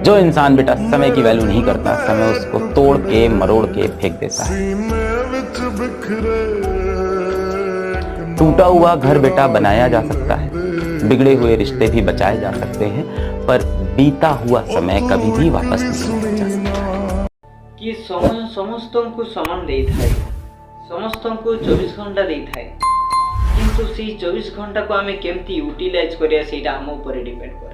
जो इंसान बेटा समय की वैल्यू नहीं करता, समय उसको तोड़ के मरोड़ के फेंक देता है। टूटा हुआ घर बेटा बनाया जा सकता है, बिगड़े हुए रिश्ते भी बचाए जा सकते हैं, पर बीता हुआ समय कभी भी वापस नहीं जा सकता। कि समय समस्तଙ୍କୁ समान देइथाय, समस्तଙ୍କୁ 24 घंटा देइथाय, किंतु से 24 घंटा को आमे केमती यूटिलाइज करिया सेटा हम ऊपर डिपेंड करे।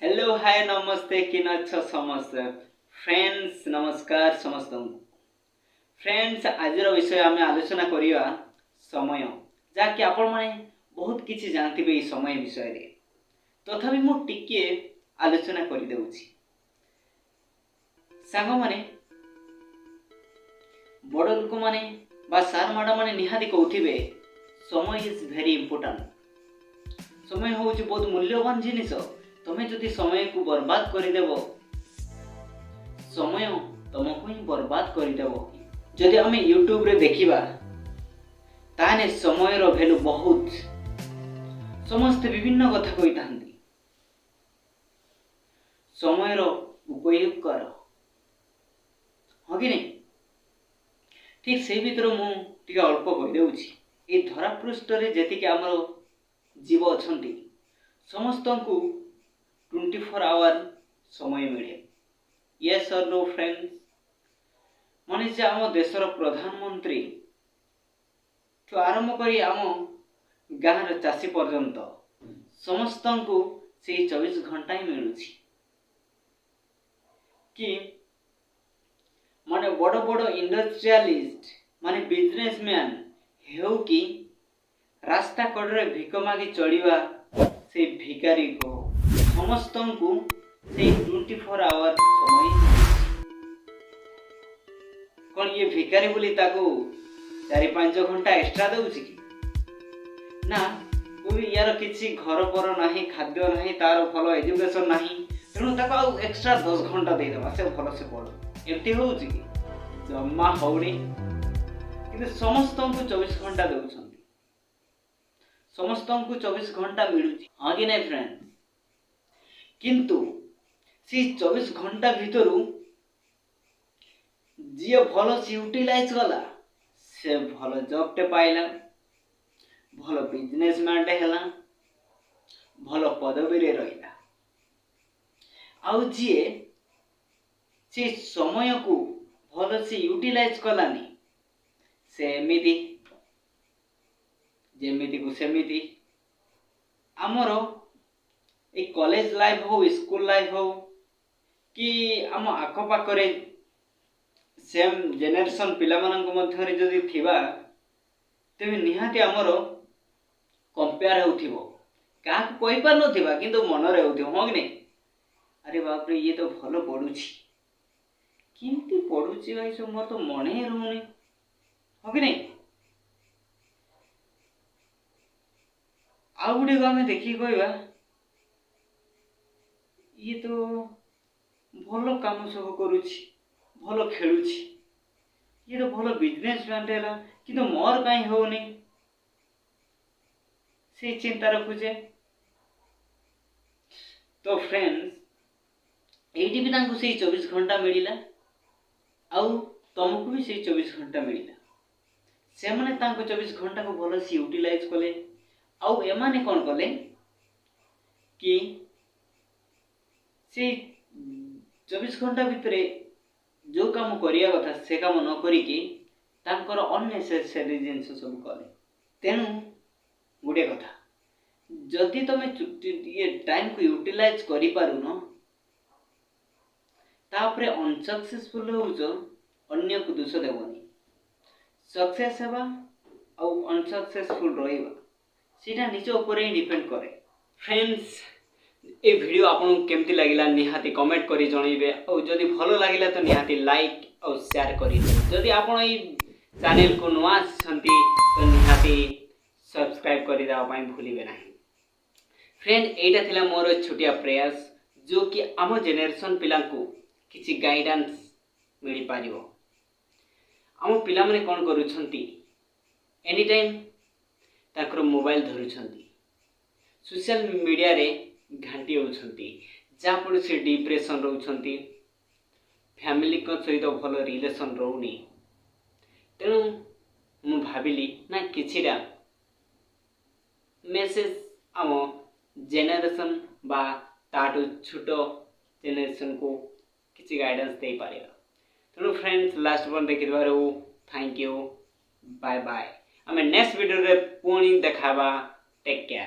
हेलो हाय नमस्ते किन अच्छा समस्त फ्रेंड्स, नमस्कार समस्त फ्रेंड्स। आज विषय आम आलोचना करिया समय, जहाँकि आपण माने बहुत किछि जानथिबे ई समय विषय रे, तथापि मु टिके आलोचना करि देउछि। सांग माने बड़ लोक माने बा सार माडा माने निहाती कहउथिबे समय इज वेरी इंपोर्टेंट। समय होउछि बहुत मूल्यवान जिनिस। तमे जदि समय को बर्बाद कर देबो, समय तुमको ही बर्बाद कर देबो। जदि हमें यूट्यूब रे देखिबा ताने समय रो वैल्यू बहुत, समस्त विभिन्न कथा कहि थांती। समय रो उपयोग कर, हो कि नहीं? ठीक से भीतर मु टिके अल्प कहि देउछि। ए धरा पृष्ठ रे जेति के हमर जीव अछंती समस्तंकु 24 आवर समय मिले। यस और नो फ्रेंड्स? माने जे आम देशर प्रधानमंत्री तो आरंभ करी आम गाँव चाषी पर्यंत समस्तंकु से 24 घंटा ही मिलुछि। कि माने बड़ बड़ इंडस्ट्रियलिस्ट माने बिजनेसमैन हेउ कि रास्ता कड़े भिक मागी चढ़ा से भिकारी को समस्तंकु से 24 आवर समय। कौन ये भिकारी बोली ताको 4-5 घंटा एक्स्ट्रा दउछि कि ना? कोई यार किसी घर पर नाही, खाद्य नाही, तार भलो एजुकेशन नाही, तेणु ताको आउ एक्स्ट्रा 10 घंटा दे देबा से भलो से पढ़। एमती होउछि कि जम्मा हौनी। कि समस्तंकु 24 घंटा दउछंती, समस्तंकु 24 घंटा मिलुछि, हां कि नहीं फ्रेंड? किंतु सी 24 घंटा भितरु जी भल से यूटिलाइज कला से भल जॉब टे पाइला, भल बिजनेसमैन टे हैला, भल पदवी रे रहिला। आउ जी से समय को भल से यूटिलाइज कलानी से एमिति जेमिति को सेमिति आमर ए कॉलेज लाइफ हो, स्कूल लाइफ हो कि आम आखपाखरे सेम जेनेरेशन पिला मानक मध्यरे जदि थिबा तेबे निहाती आमर कंपेयर होउथिबो। का कोइ पार नथिबा किंतु मन रे होउथिबो, हो कि नहीं? अरे बाप रे, ये तो भलो पढुछि, किंतु पढुछि भाई सब मोर तो मन ही रहउनी, हो कि नहीं? आउ गुडी आमे देखि कहबा ये तो भलो काम सब करूछि, भलो खेलुछि, ये तो भलो बिजनेस मैन किंतु मोर काई होउनी, से चिंता रखुचे। तो फ्रेंड्स, एटी भी तांको से 24 घंटा मिलिला, आउ तुमको भी से 24 घंटा मिलिला। से माने तांको 24 घंटा को भलो से यूटिलाइज कले, आउ एमाने कोन कले कि से 24 घंटा भितरे जो काम करिया कथा से काम न करिकी तांकर अननेसेसरी जिनिस सब कले। तेणु गोटे कथा, जदि तुम ये टाइम को यूटिलाइज करि पारुन तापरे अनसक्सेसफुल होउछ, अन्य को दोष देबनी। सक्सेस हेबा आ अनसक्सेसफुल रहिबा सेटा निज ऊपर ही डिपेंड करे। फ्रेंड्स, ए वीडियो आपन केमती लागिला निहाती कमेंट करी जणैबे, और जदि भलो लागिला तो निहाती लाइक और शेयर करी। जदि आपन ई चैनल को नवा छंती तो निहाती सब्सक्राइब करी देबा पई भूलिबे नाही। फ्रेंड, एटा थिला मोर छोटिया प्रयास जो कि आम जेनेरेशन पिला को किछि गाइडेंस मिल पारिबो। आम पिला माने कोन करूछंती, एनी टाइम ताकर मोबाइल धरुछंती, सोशल मीडिया रे घाटी होउछंती जापर से डिप्रेशन रहउछंती फैमिली को सहित भल रिलेशन रहउनी तेणु मु भाबिली ना किछिरा मेसेज आम जेनेरेशन बा ताटू छोटो जेनेरेशन को किसी गाइडेंस दे पारिबा तेणु फ्रेंड्स लास्ट वन देखिबारो थैंक यू बाय बाय आमे नेक्स्ट वीडियो रे पुणी देखाबा टेक केयर।